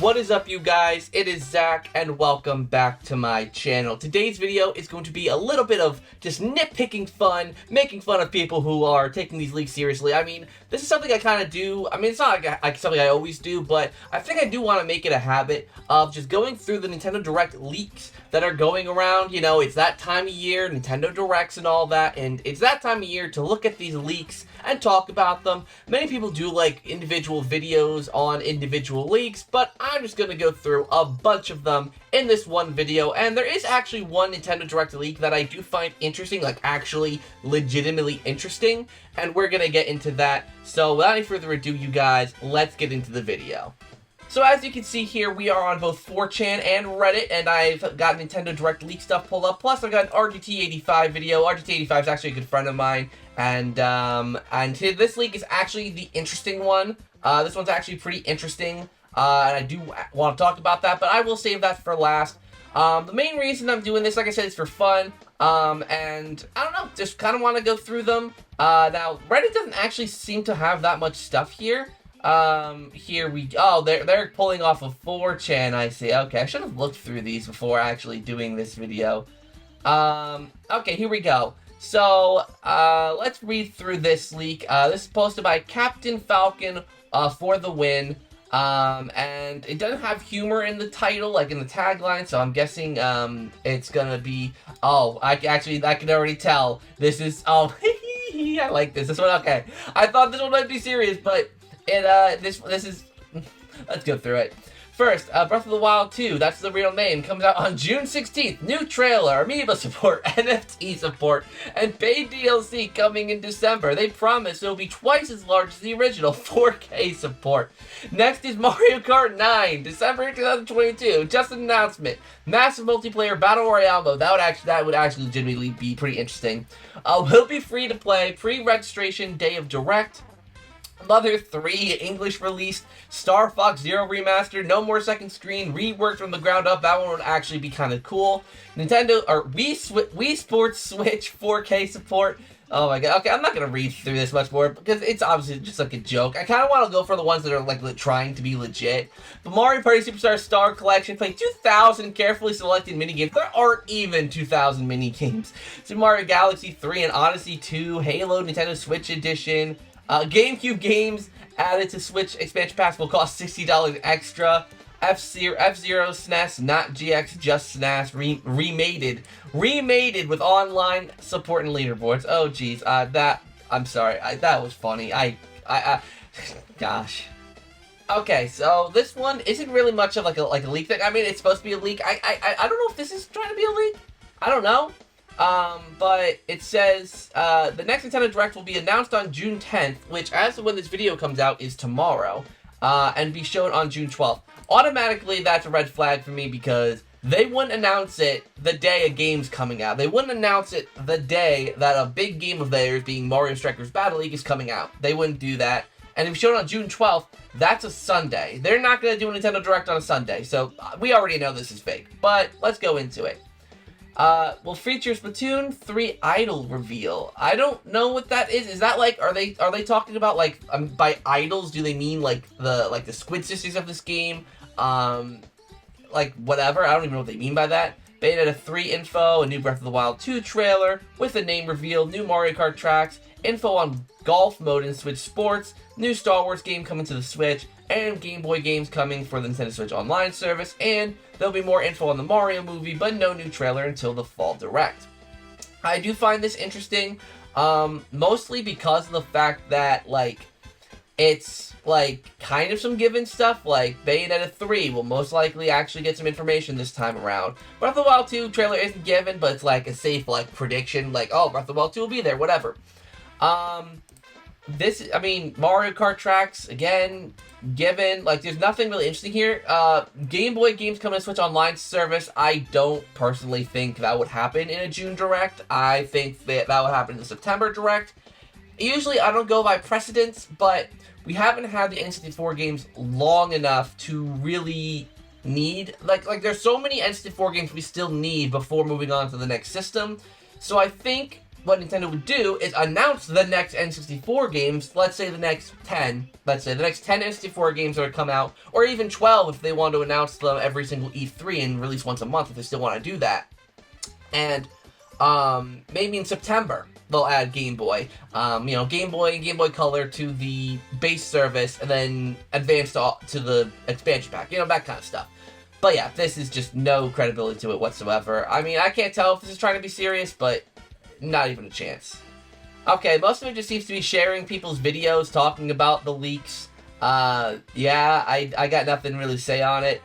What is up, you guys? It is Zach, and welcome back to my channel. Today's video is going to be a little bit of just nitpicking fun, making fun of people who are taking these leaks seriously. I mean, this is something I kind of do. I mean, it's not like something I always do, but I think I do want to make it a habit of just going through the Nintendo Direct leaks that are going around. You know, it's that time of year, Nintendo Directs and all that, and it's that time of year to look at these leaks and talk about them. Many people do like individual videos on individual leaks, but I'm just going to go through a bunch of them in this one video, and there is actually one Nintendo Direct leak that I do find interesting, like actually legitimately interesting, and we're going to get into that. So without any further ado, you guys, let's get into the video. So as you can see here, we are on both 4chan and Reddit, and I've got Nintendo Direct leak stuff pulled up, plus I've got an RGT85 video. RGT85 is actually a good friend of mine, and this leak is actually the interesting one. This one's actually pretty interesting, and I do want to talk about that, but I will save that for last. The main reason I'm doing this, like I said, is for fun, and I don't know, just kind of want to go through them. Now, Reddit doesn't actually seem to have that much stuff here. Here we go. Oh, they're pulling off of 4chan, I see. Okay, I should have looked through these before actually doing this video. Okay, here we go. So, let's read through this leak. This is posted by Captain Falcon, for the win. And it doesn't have humor in the title, like in the tagline, so I'm guessing, it's gonna be, oh, I can already tell. This is, oh, I like this one, okay. I thought this one might be serious, but this is, let's go through it. First, Breath of the Wild 2, that's the real name, comes out on June 16th. New trailer, Amiibo support, NFT support, and paid DLC coming in December. They promise it'll be twice as large as the original 4K support. Next is Mario Kart 9, December 2022, just an announcement. Massive multiplayer battle royale mode, that would actually legitimately be pretty interesting. Will be free to play, pre-registration day of Direct. Mother 3 English release, Star Fox Zero remastered, no more second screen, reworked from the ground up. That one would actually be kind of cool. Nintendo or Wii Sports Switch 4K support. Oh my god. Okay, I'm not gonna read through this much more because it's obviously just like a joke. I kind of want to go for the ones that are like trying to be legit. The Mario Party Superstar Star Collection, play 2,000 carefully selected minigames. There aren't even 2,000 minigames. Super Mario Galaxy 3 and Odyssey 2, Halo Nintendo Switch Edition. GameCube games added to Switch expansion packs will cost $60 extra. F-Zero SNES, not GX, just SNES, remated with online support and leaderboards. Oh geez, I'm sorry, that was funny. Gosh. Okay, so this one isn't really much of like a leak thing. I mean, it's supposed to be a leak. I don't know if this is trying to be a leak. I don't know. But it says, the next Nintendo Direct will be announced on June 10th, which, as of when this video comes out, is tomorrow, and be shown on June 12th. Automatically, that's a red flag for me, because they wouldn't announce it the day a game's coming out. They wouldn't announce it the day that a big game of theirs, being Mario Strikers Battle League, is coming out. They wouldn't do that. And if shown on June 12th, that's a Sunday. They're not going to do a Nintendo Direct on a Sunday, so we already know this is fake. But let's go into it. Will feature Splatoon 3 idol reveal. I don't know what that is. Is that like, are they talking about like, by idols, do they mean like the Squid Sisters of this game? Like whatever, I don't even know what they mean by that. Bayonetta 3 info, a new Breath of the Wild 2 trailer, with a name reveal, new Mario Kart tracks, info on golf mode in Switch Sports, new Star Wars game coming to the Switch, and Game Boy games coming for the Nintendo Switch Online service, and there'll be more info on the Mario movie, but no new trailer until the Fall Direct. I do find this interesting, mostly because of the fact that, like, it's, like, kind of some given stuff, like, Bayonetta 3 will most likely actually get some information this time around. Breath of the Wild 2 trailer isn't given, but it's, like, a safe, like, prediction, like, oh, Breath of the Wild 2 will be there, whatever. I mean, Mario Kart tracks, again, given, like, there's nothing really interesting here. Game Boy games coming to Switch Online service, I don't personally think that would happen in a June Direct. I think that would happen in the September Direct. Usually, I don't go by precedence, but we haven't had the N64 games long enough to really need, like, there's so many N64 games we still need before moving on to the next system. So I think what Nintendo would do is announce the next N64 games, let's say the next 10 N64 games that would come out, or even 12 if they want to announce them every single E3 and release once a month if they still want to do that. And maybe in September they'll add Game Boy, Game Boy and Game Boy Color to the base service, and then advance to the expansion pack, that kind of stuff. But yeah, this is just no credibility to it whatsoever. I mean, I can't tell if this is trying to be serious, but not even a chance. Okay, most of it just seems to be sharing people's videos, talking about the leaks. Yeah, I got nothing really to say on it.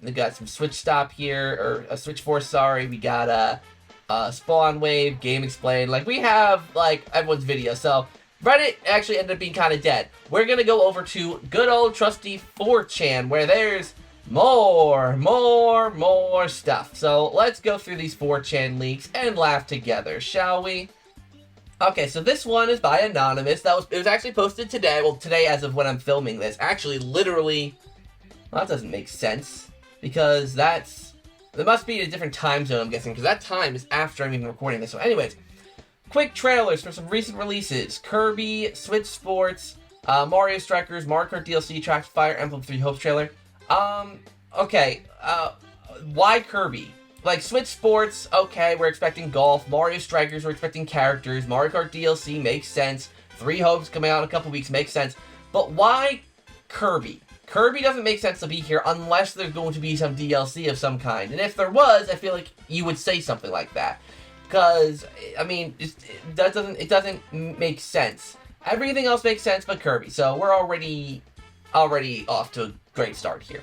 We got some Switch Stop here, or a Switch Force, sorry. We got Spawn Wave, Game Explained. Like, we have, like, everyone's video. So, Reddit actually ended up being kind of dead. We're gonna go over to good old trusty 4chan, where there's more stuff. So, let's go through these 4chan leaks and laugh together, shall we? Okay, so this one is by Anonymous. It was actually posted today. Well, today as of when I'm filming this. Actually, literally, well, that doesn't make sense, because there must be a different time zone, I'm guessing, because that time is after I'm even recording this. So anyways, quick trailers for some recent releases. Kirby, Switch Sports, Mario Strikers, Mario Kart DLC, Tracks, Fire Emblem 3 Hopes trailer. Okay, why Kirby? Like, Switch Sports, okay, we're expecting golf. Mario Strikers, we're expecting characters. Mario Kart DLC makes sense. 3 Hopes coming out in a couple weeks makes sense. But why Kirby? Kirby doesn't make sense to be here unless there's going to be some DLC of some kind. And if there was, I feel like you would say something like that. Because, I mean, it doesn't make sense. Everything else makes sense but Kirby. So we're already off to a great start here.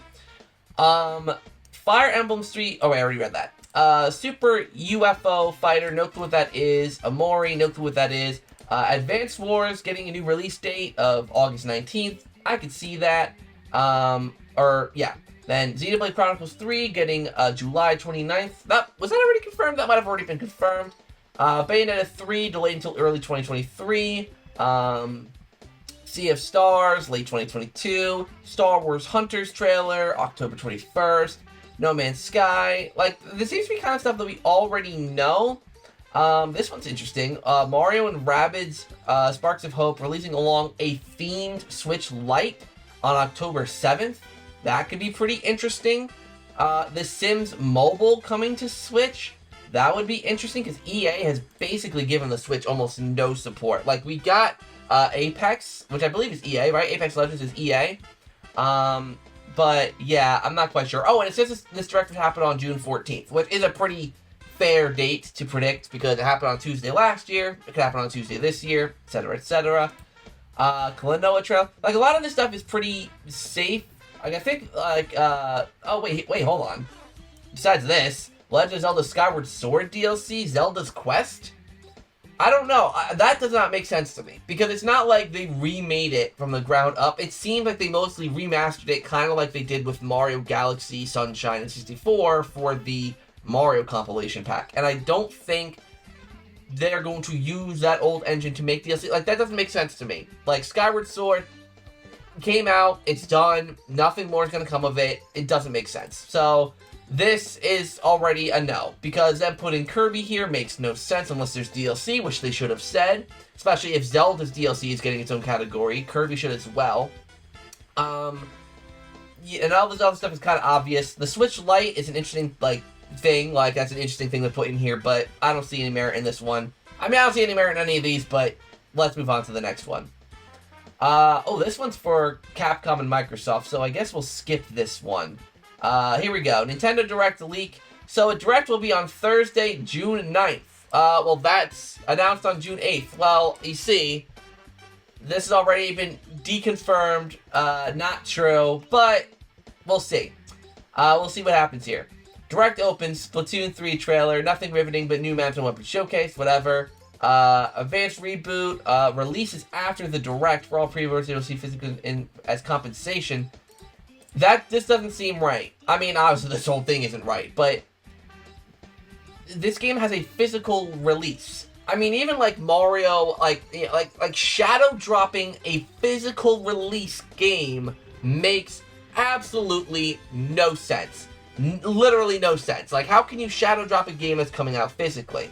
Fire Emblem Street... Oh, wait, I already read that. Super UFO Fighter, no clue what that is. Amori, no clue what that is. Advance Wars, getting a new release date of August 19th. I could see that. Then Xenoblade Chronicles 3, getting July 29th. Was that already confirmed? That might have already been confirmed. Bayonetta 3, delayed until early 2023. Sea of Stars, late 2022. Star Wars Hunters trailer, October 21st. No Man's Sky. Like, this seems to be kind of stuff that we already know. This one's interesting. Mario and Rabbids Sparks of Hope releasing along a themed Switch Lite on October 7th. That could be pretty interesting. The Sims Mobile coming to Switch. That would be interesting because EA has basically given the Switch almost no support. Like, we got Apex, which I believe is EA, right? Apex Legends is EA. But, yeah, I'm not quite sure. Oh, and it says this direct would happen on June 14th, which is a pretty fair date to predict because it happened on Tuesday last year, it could happen on Tuesday this year, etc., etc. Kalinoa Trail. Like, a lot of this stuff is pretty safe. Like, I think, like, oh, wait, hold on. Besides this, Legend of Zelda Skyward Sword DLC, Zelda's Quest? I don't know. That does not make sense to me. Because it's not like they remade it from the ground up. It seems like they mostly remastered it, kind of like they did with Mario Galaxy, Sunshine, and 64 for the Mario compilation pack. And I don't think they're going to use that old engine to make DLC. Like, that doesn't make sense to me. Like, Skyward Sword came out, it's done, nothing more is going to come of it. It doesn't make sense. So, this is already a no, because them putting Kirby here makes no sense unless there's DLC, which they should have said. Especially if Zelda's DLC is getting its own category, Kirby should as well. Yeah, and all this other stuff is kind of obvious. The Switch Lite is an interesting, like, thing. Like, that's an interesting thing to put in here, but I don't see any merit in this one. I mean, I don't see any merit in any of these, but let's move on to the next one. Oh, this one's for Capcom and Microsoft, so I guess we'll skip this one. Here we go. Nintendo Direct leak. So a Direct will be on Thursday, June 9th. Well, that's announced on June 8th. Well, you see, this has already been deconfirmed. Not true, but we'll see. We'll see what happens here. Direct opens, Splatoon 3 trailer, nothing riveting but new maps and weapons showcase, whatever. Advanced reboot, releases after the Direct for all pre-orders you'll see physically as compensation. This doesn't seem right. I mean, obviously this whole thing isn't right, but this game has a physical release. I mean, even like Mario, like shadow dropping a physical release game makes absolutely no sense. Literally no sense. Like, how can you shadow drop a game that's coming out physically?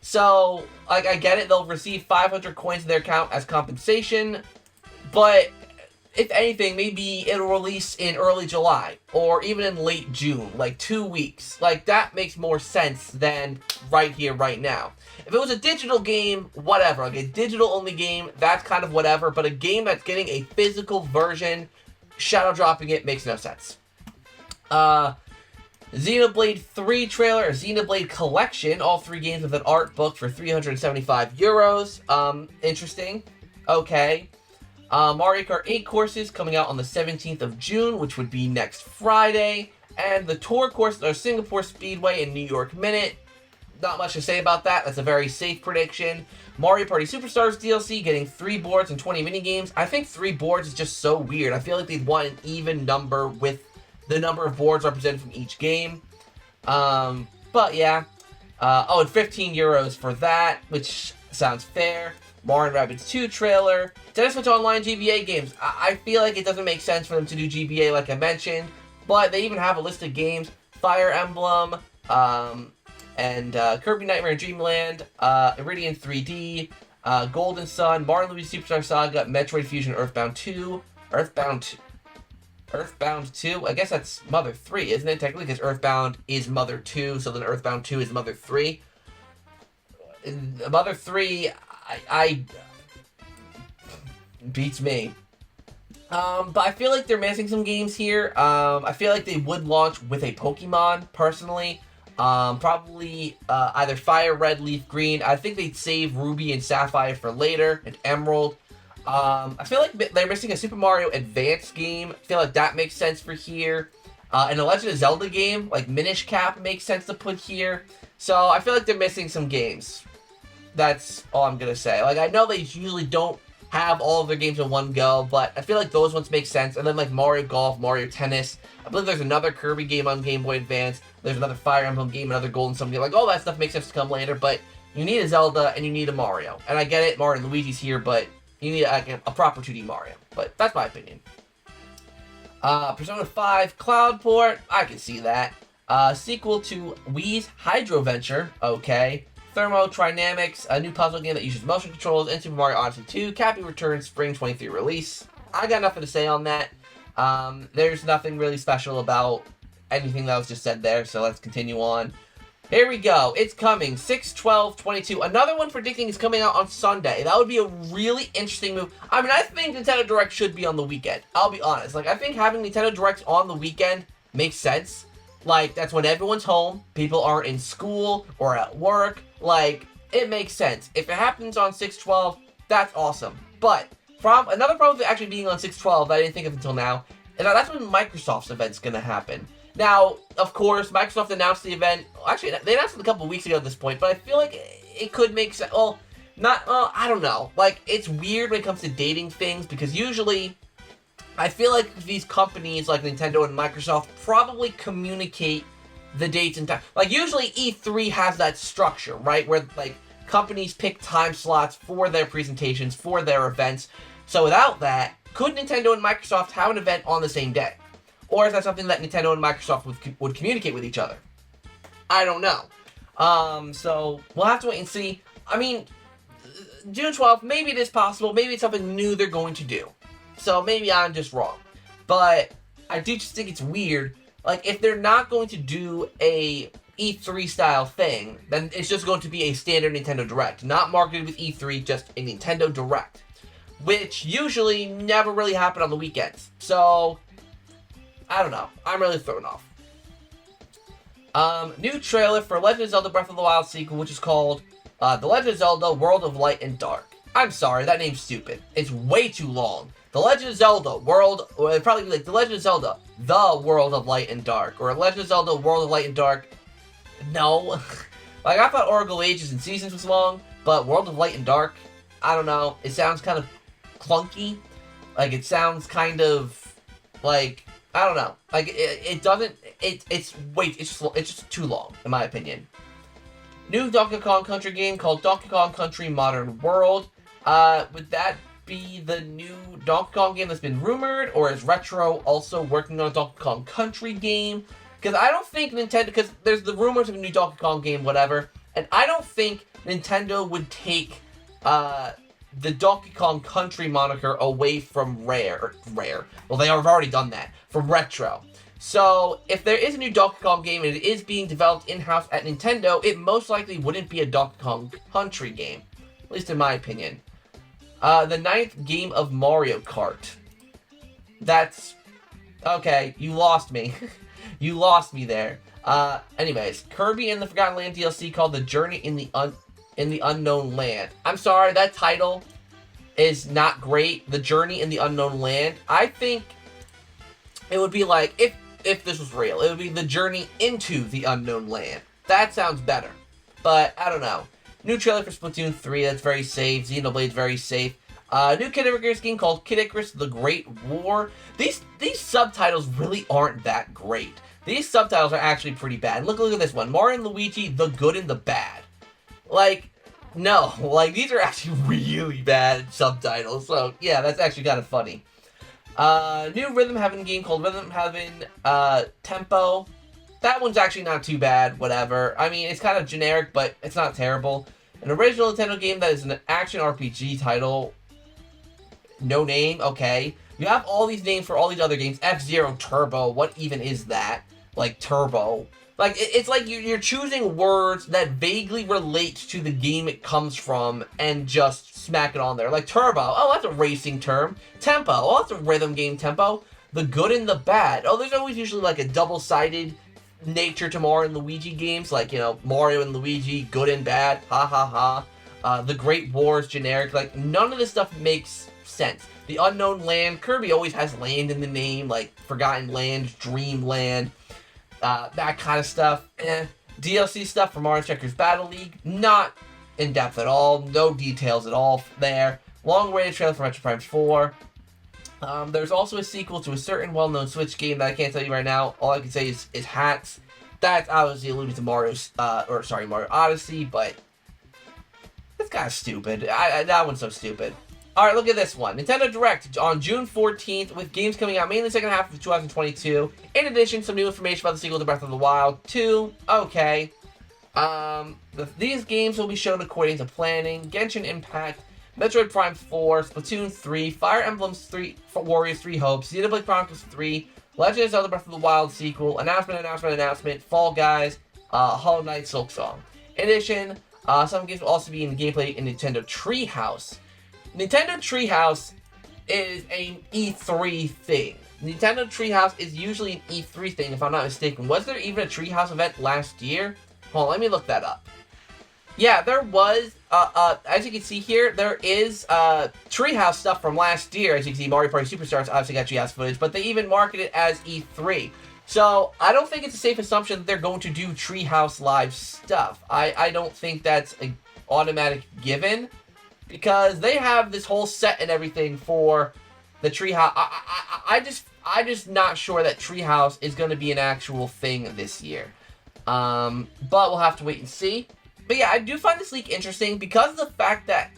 So, like, I get it, they'll receive 500 coins in their account as compensation, but if anything, maybe it'll release in early July, or even in late June, like 2 weeks. Like, that makes more sense than right here, right now. If it was a digital game, whatever, like a digital-only game, that's kind of whatever, but a game that's getting a physical version, shadow dropping it makes no sense. Xenoblade 3 trailer, or Xenoblade Collection, all 3 games with an art book for €375. Interesting. Okay. Mario Kart 8 courses coming out on the 17th of June, which would be next Friday. And the tour courses are Singapore Speedway and New York Minute. Not much to say about that. That's a very safe prediction. Mario Party Superstars DLC getting 3 boards and 20 minigames. I think 3 boards is just so weird. I feel like they'd want an even number with the number of boards represented from each game. But yeah. And €15 for that, which sounds fair. Mario & Rabbids 2 trailer. Nintendo Switch Online GBA games. I feel like it doesn't make sense for them to do GBA like I mentioned, but they even have a list of games. Fire Emblem, and Kirby Nightmare Dreamland, Iridian 3D, Golden Sun, Mario & Luigi Superstar Saga, Metroid Fusion Earthbound 2, Earthbound 2? I guess that's Mother 3, isn't it? Technically, because Earthbound is Mother 2, so then Earthbound 2 is Mother 3. Mother 3, I beats me. But I feel like they're missing some games here. I feel like they would launch with a Pokemon, personally. Probably either Fire Red, Leaf Green. I think they'd save Ruby and Sapphire for later, and Emerald. I feel like they're missing a Super Mario Advance game. I feel like that makes sense for here. And a Legend of Zelda game, like Minish Cap, makes sense to put here. So I feel like they're missing some games. That's all I'm gonna say. Like, I know they usually don't have all of their games in one go, but I feel like those ones make sense. And then, like, Mario Golf, Mario Tennis. I believe there's another Kirby game on Game Boy Advance. There's another Fire Emblem game, another Golden Sun game. Like, all that stuff makes sense to come later, but you need a Zelda and you need a Mario. And I get it, Mario and Luigi's here, but you need a proper 2D Mario. But that's my opinion. Persona 5 Cloud Port. I can see that. Sequel to Wii's Hydro Venture. Okay. Thermodynamics, a new puzzle game that uses motion controls, and Super Mario Odyssey 2. Cappy returns spring 23 release. I got nothing to say on that. There's nothing really special about anything that was just said there, so let's continue on. Here we go. It's coming. 6/12/22. Another one predicting is coming out on Sunday. That would be a really interesting move. I mean, I think Nintendo Direct should be on the weekend. I'll be honest. Like, I think having Nintendo Directs on the weekend makes sense. Like, that's when everyone's home, people aren't in school or at work. Like, it makes sense. If it happens on 6/12, that's awesome. But another problem with it actually being on 6/12 that I didn't think of until now is that that's when Microsoft's event's going to happen. Now, of course, Microsoft announced the event. Actually, they announced it a couple weeks ago at this point, but I feel like it could make sense. Well, I don't know. Like, it's weird when it comes to dating things, because usually I feel like these companies like Nintendo and Microsoft probably communicate the dates and time. Like, usually E3 has that structure, right? Where, like, companies pick time slots for their presentations, for their events. So without that, could Nintendo and Microsoft have an event on the same day? Or is that something that Nintendo and Microsoft would communicate with each other? I don't know. So we'll have to wait and see. I mean, June 12th, maybe it is possible. Maybe it's something new they're going to do. So maybe I'm just wrong. But I do just think it's weird. Like, if they're not going to do a E3 style thing, then it's just going to be a standard Nintendo Direct. Not marketed with E3, just a Nintendo Direct. Which usually never really happened on the weekends. So, I don't know. I'm really thrown off. New trailer for Legend of Zelda Breath of the Wild sequel, which is called The Legend of Zelda World of Light and Dark. I'm sorry, that name's stupid. It's way too long. The Legend of Zelda World, or it'd probably be like The Legend of Zelda The World of Light and Dark, or Legend of Zelda World of Light and Dark. No. Like, I thought Oracle Ages and Seasons was long, but World of Light and Dark, I don't know. It sounds kind of clunky. Like, it sounds kind of like, I don't know. Like, it's just too long, in my opinion. New Donkey Kong Country game called Donkey Kong Country Modern World. Would that be the new Donkey Kong game that's been rumored, or is Retro also working on a Donkey Kong Country game? Because I don't think Nintendo, because there's the rumors of a new Donkey Kong game, whatever. And I don't think Nintendo would take the Donkey Kong Country moniker away from Rare. Well, they have already done that. From Retro. So, if there is a new Donkey Kong game and it is being developed in-house at Nintendo, it most likely wouldn't be a Donkey Kong Country game. At least in my opinion. The 9th game of Mario Kart. That's... Okay, you lost me. You lost me there. Anyways, Kirby and the Forgotten Land DLC called The Journey in the Unknown Land. I'm sorry, that title is not great. The Journey in the Unknown Land. I think it would be like, if this was real, it would be The Journey into the Unknown Land. That sounds better. But, I don't know. New trailer for Splatoon 3, that's very safe. Xenoblade's very safe. New Kid Icarus game called Kid Icarus The Great War. These subtitles really aren't that great. These subtitles are actually pretty bad. Look at this one. Mario and Luigi, The Good and the Bad. Like, no. Like, these are actually really bad subtitles. So, yeah, that's actually kind of funny. New Rhythm Heaven game called Rhythm Heaven Tempo. That one's actually not too bad, whatever. I mean, it's kind of generic, but it's not terrible. An original Nintendo game that is an action RPG title. No name, okay. You have all these names for all these other games. F-Zero Turbo, what even is that? Like, Turbo. Like, it's like you're choosing words that vaguely relate to the game it comes from and just smack it on there. Like, Turbo, oh, that's a racing term. Tempo, oh, that's a rhythm game tempo. The Good and the Bad. Oh, there's always usually like a double-sided nature to Mario and Luigi games. Like, you know, Mario and Luigi, good and bad, ha ha ha. The Great War is generic. Like, none of this stuff makes sense. The Unknown Land, Kirby always has land in the name, like Forgotten Land, Dreamland, that kind of stuff. DLC stuff for Mario Strikers Battle League, not in depth at all, no details at all there. Long-awaited trailer for Metro Prime 4. There's also a sequel to a certain well-known Switch game that I can't tell you right now. All I can say is hats. That's obviously alluding to Mario Odyssey, but it's kind of stupid. That one's so stupid. Alright, look at this one. Nintendo Direct on June 14th with games coming out mainly the second half of 2022. In addition, some new information about the sequel to Breath of the Wild 2. Okay. These games will be shown according to planning. Genshin Impact, Metroid Prime 4, Splatoon 3, Fire Emblem 3, Warriors 3 Hopes, Xenoblade Chronicles 3, Legend of Zelda Breath of the Wild sequel, announcement, Fall Guys, Hollow Knight Silksong. In addition, some games will also be in gameplay in Nintendo Treehouse. Nintendo Treehouse is an E3 thing. Nintendo Treehouse is usually an E3 thing, if I'm not mistaken. Was there even a Treehouse event last year? Hold on, let me look that up. Yeah, there was, as you can see here, there is, Treehouse stuff from last year. As you can see, Mario Party Superstars obviously got Treehouse footage, but they even marketed it as E3. So, I don't think it's a safe assumption that they're going to do Treehouse Live stuff. I don't think that's an automatic given, because they have this whole set and everything for the Treehouse. I just not sure that Treehouse is going to be an actual thing this year. But we'll have to wait and see. But yeah, I do find this leak interesting because of the fact that...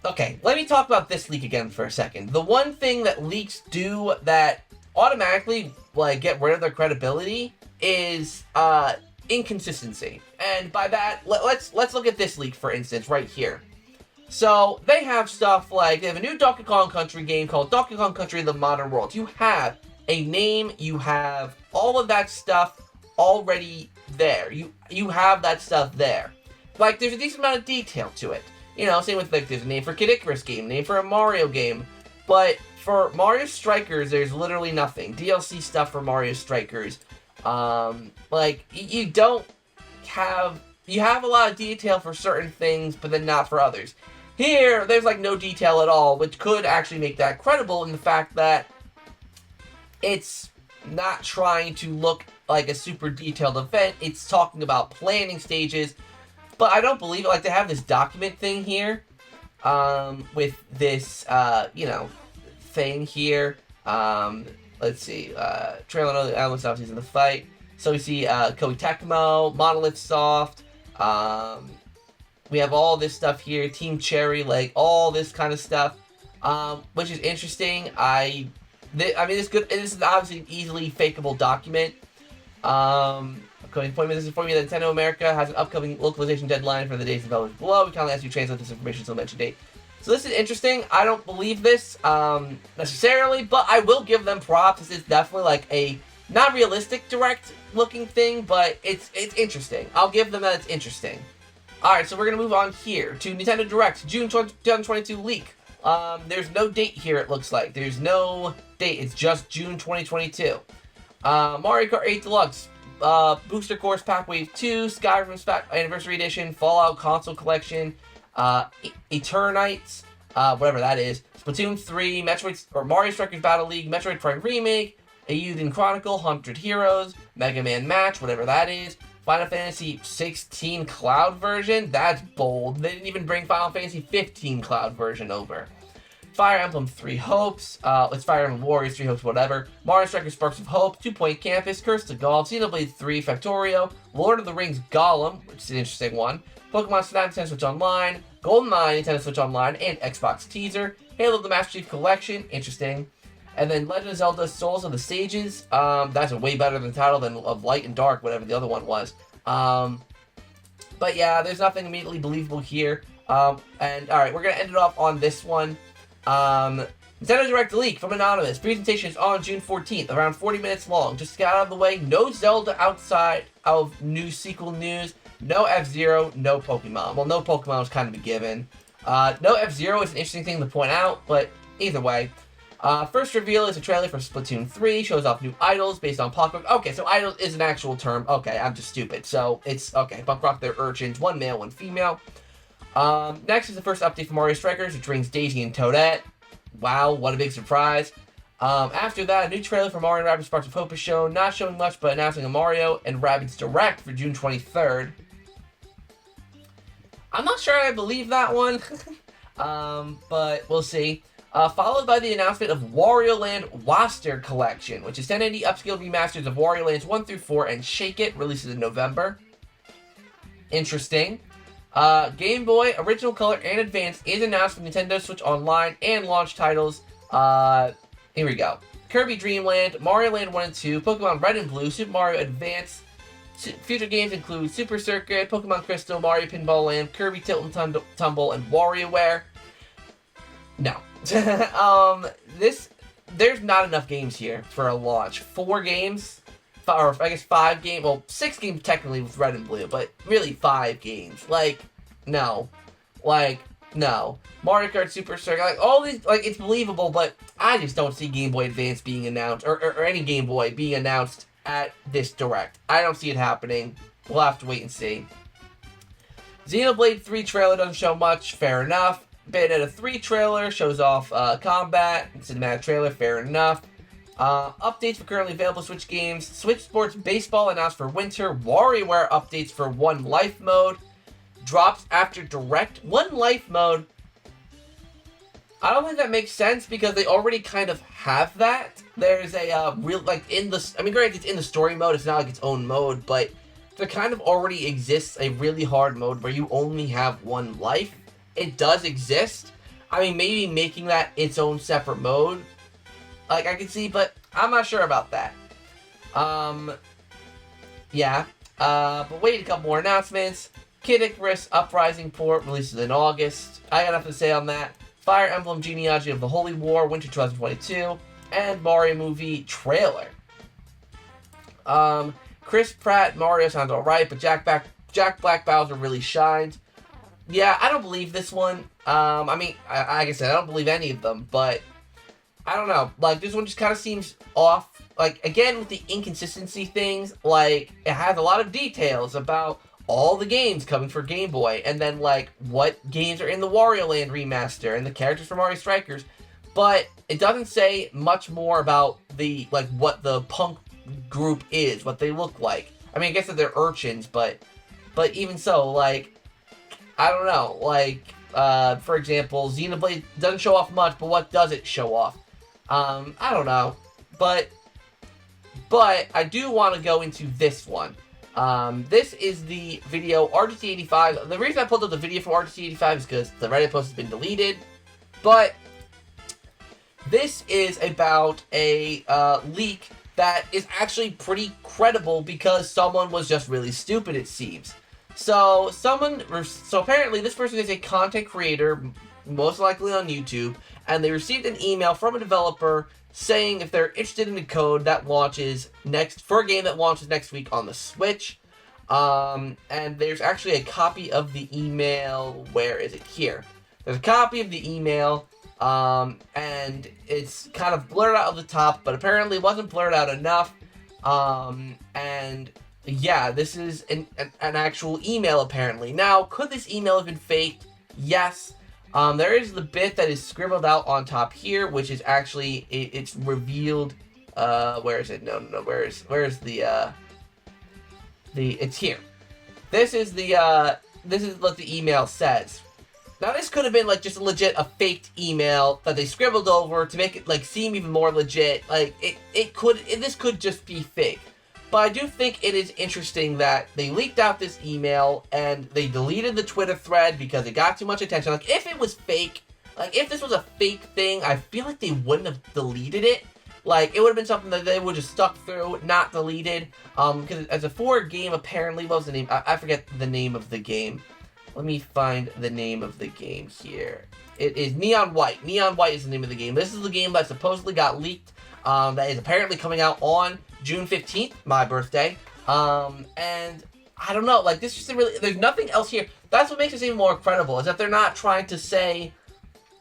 Okay, let me talk about this leak again for a second. The one thing that leaks do that automatically, like, get rid of their credibility is, inconsistency. And by that, let's look at this leak, for instance, right here. So, they have stuff like, they have a new Donkey Kong Country game called Donkey Kong Country: The Modern World. You have a name, you have all of that stuff already there. You have that stuff there. Like, there's a decent amount of detail to it. You know, same with, like, there's a name for Kid Icarus game, name for a Mario game. But for Mario Strikers, there's literally nothing. DLC stuff for Mario Strikers. Like, you don't have... You have a lot of detail for certain things, but then not for others. Here, there's, like, no detail at all, which could actually make that credible in the fact that it's not trying to look like a super detailed event. It's talking about planning stages, but I don't believe it. Like, they have this document thing here, with this, you know, thing here. Let's see, trailer on the elements obviously in the fight. So we see, Koei Tecmo, Monolith Soft, we have all this stuff here, Team Cherry, like, all this kind of stuff, which is interesting. I mean, this is obviously an easily fakeable document. This is informing you that Nintendo America has an upcoming localization deadline for the day's developers below. We kindly ask you to translate this information to the mentioned date. So this is interesting. I don't believe this necessarily, but I will give them props. This is definitely like a not realistic direct looking thing, but it's interesting. I'll give them that it's interesting. Alright, so we're going to move on here to Nintendo Direct, June 2022 leak. There's no date here, it looks like. There's no date. It's just June 2022. Mario Kart 8 Deluxe, Booster Course Pack Wave 2, Skyrim Anniversary Edition, Fallout Console Collection, Eternites, whatever that is, Splatoon 3, Mario Strikers Battle League, Metroid Prime Remake, A Eiyuden Chronicle, 100 Heroes, Mega Man Match, whatever that is, Final Fantasy 16 Cloud version. That's bold. They didn't even bring Final Fantasy 15 Cloud version over. Fire Emblem 3 Hopes, it's Fire Emblem Warriors 3 Hopes, whatever. Mario Strikers Sparks of Hope, 2 Point Campus, Curse to Golf, Xenoblade 3 Factorio, Lord of the Rings Gollum, which is an interesting one, Pokemon Snap Nintendo Switch Online, GoldenEye Nintendo Switch Online, and Xbox teaser, Halo the Master Chief Collection, interesting, and then Legend of Zelda Souls of the Sages, that's a way better than the title than of Light and Dark, whatever the other one was. But yeah, there's nothing immediately believable here, and alright, we're going to end it off on this one. Nintendo Direct leak from Anonymous. Presentation is on June 14th, around 40 minutes long. Just to get out of the way, no Zelda outside of new sequel news, no F-Zero, no Pokemon. Well, no Pokemon was kind of a given. No F-Zero is an interesting thing to point out, but either way. First reveal is a trailer for Splatoon 3, shows off new idols based on punk rock. Okay, so idols is an actual term. Okay, I'm just stupid. So, it's, okay, punk rock, they're urchins, one male, one female. Next is the first update for Mario Strikers, which brings Daisy and Toadette. Wow, what a big surprise. After that, a new trailer for Mario and Rabbids Sparks of Hope is shown, not showing much, but announcing a Mario and Rabbids Direct for June 23rd. I'm not sure I believe that one, but we'll see. Followed by the announcement of Wario Land Waster Collection, which is 1080 upscaled remasters of Wario Lands 1 through 4 and Shake It, releases in November. Interesting. Game Boy, Original Color, and Advanced is announced for Nintendo Switch Online and launch titles. Here we go. Kirby Dream Land, Mario Land 1 and 2, Pokemon Red and Blue, Super Mario Advance. Future games include Super Circuit, Pokemon Crystal, Mario Pinball Land, Kirby Tilt and Tumble, and WarioWare. No. There's not enough games here for a launch. 4 games? Or I guess 5 games, well, 6 games technically with Red and Blue, but really 5 games. Like, no. Like, no. Mario Kart Super Circuit, like, all these, like, it's believable, but I just don't see Game Boy Advance being announced, or any Game Boy being announced at this Direct. I don't see it happening. We'll have to wait and see. Xenoblade 3 trailer doesn't show much, fair enough. Bayonetta 3 trailer shows off combat, cinematic trailer, fair enough. Updates for currently available Switch games. Switch Sports Baseball announced for winter. WarioWare updates for One Life mode. Drops after Direct. One Life mode. I don't think that makes sense because they already kind of have that. There's a real, like, in the, I mean, granted, it's in the story mode. It's not like its own mode, but there kind of already exists a really hard mode where you only have one life. It does exist. I mean, maybe making that its own separate mode, like, I can see, but I'm not sure about that. Yeah. But wait, a couple more announcements. Kid Icarus Uprising port releases in August. I got nothing to say on that. Fire Emblem Genealogy of the Holy War, Winter 2022. And Mario movie trailer. Chris Pratt, Mario sounds alright, but Jack Black Bowser really shined. Yeah, I don't believe this one. I mean, like I said, I don't believe any of them, but I don't know. Like, this one just kind of seems off. Like, again, with the inconsistency things, like, it has a lot of details about all the games coming for Game Boy, and then, like, what games are in the Wario Land remaster, and the characters from Mario Strikers, but it doesn't say much more about the, like, what the punk group is, what they look like. I mean, I guess that they're urchins, but even so, like, I don't know, like, for example, Xenoblade doesn't show off much, but what does it show off? I don't know, but I do want to go into this one. This is the video RGT85. The reason I pulled up the video from RGT85 is because the Reddit post has been deleted, but this is about a leak that is actually pretty credible because someone was just really stupid, it seems. So apparently this person is a content creator, most likely on YouTube, and they received an email from a developer saying if they're interested in the code that launches for a game that launches next week on the Switch. And there's actually a copy of the email. Where is it? Here. There's a copy of the email, and it's kind of blurred out of the top, but apparently it wasn't blurred out enough. And yeah, this is an actual email apparently. Now, could this email have been faked? Yes. There is the bit that is scribbled out on top here, which is actually, it's revealed, where is it? No, where's the, it's here. This is what the email says. Now, this could have been, like, just a faked email that they scribbled over to make it, like, seem even more legit. Like, this could just be fake. But I do think it is interesting that they leaked out this email and they deleted the Twitter thread because it got too much attention. Like, if it was fake, like, if this was a fake thing, I feel like they wouldn't have deleted it. Like, it would have been something that they would have stuck through, not deleted. Because as a 4 game, apparently, what was the name? I forget the name of the game. Let me find the name of the game here. It is Neon White. Neon White is the name of the game. This is the game that supposedly got leaked. That is apparently coming out on June 15th, my birthday. And I don't know, like, this just really, there's nothing else here. That's what makes this even more credible, is that they're not trying to say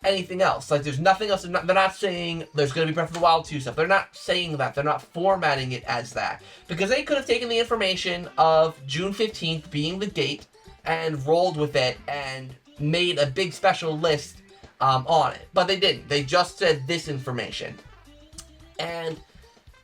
anything else. Like, there's nothing else. They're not saying there's going to be Breath of the Wild 2 stuff. They're not saying that. They're not formatting it as that. Because they could have taken the information of June 15th being the date and rolled with it and made a big special list on it. But they didn't. They just said this information. And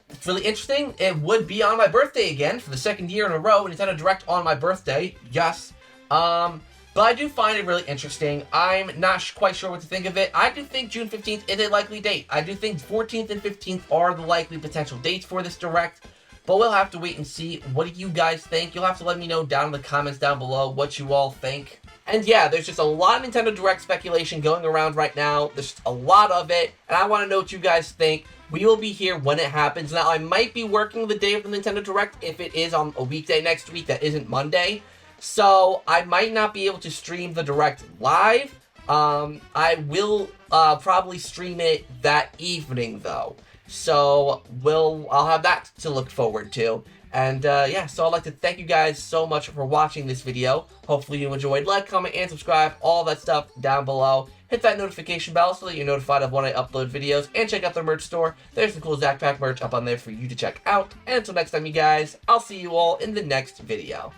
it's really interesting. It would be on my birthday again for the 2nd year in a row, and Nintendo Direct on my birthday. Yes. But I do find it really interesting. I'm not quite sure what to think of it. I do think June 15th is a likely date. I do think 14th and 15th are the likely potential dates for this Direct. But we'll have to wait and see. What do you guys think? You'll have to let me know down in the comments down below what you all think. And yeah, there's just a lot of Nintendo Direct speculation going around right now. There's a lot of it, and I want to know what you guys think. We will be here when it happens. Now, I might be working the day of the Nintendo Direct if it is on a weekday next week that isn't Monday. So, I might not be able to stream the Direct live. I will probably stream it that evening, though. So, I'll have that to look forward to. And, yeah, so I'd like to thank you guys so much for watching this video. Hopefully you enjoyed. Like, comment, and subscribe. All that stuff down below. Hit that notification bell so that you're notified of when I upload videos. And check out the merch store. There's some cool ZakPak merch up on there for you to check out. And until next time, you guys, I'll see you all in the next video.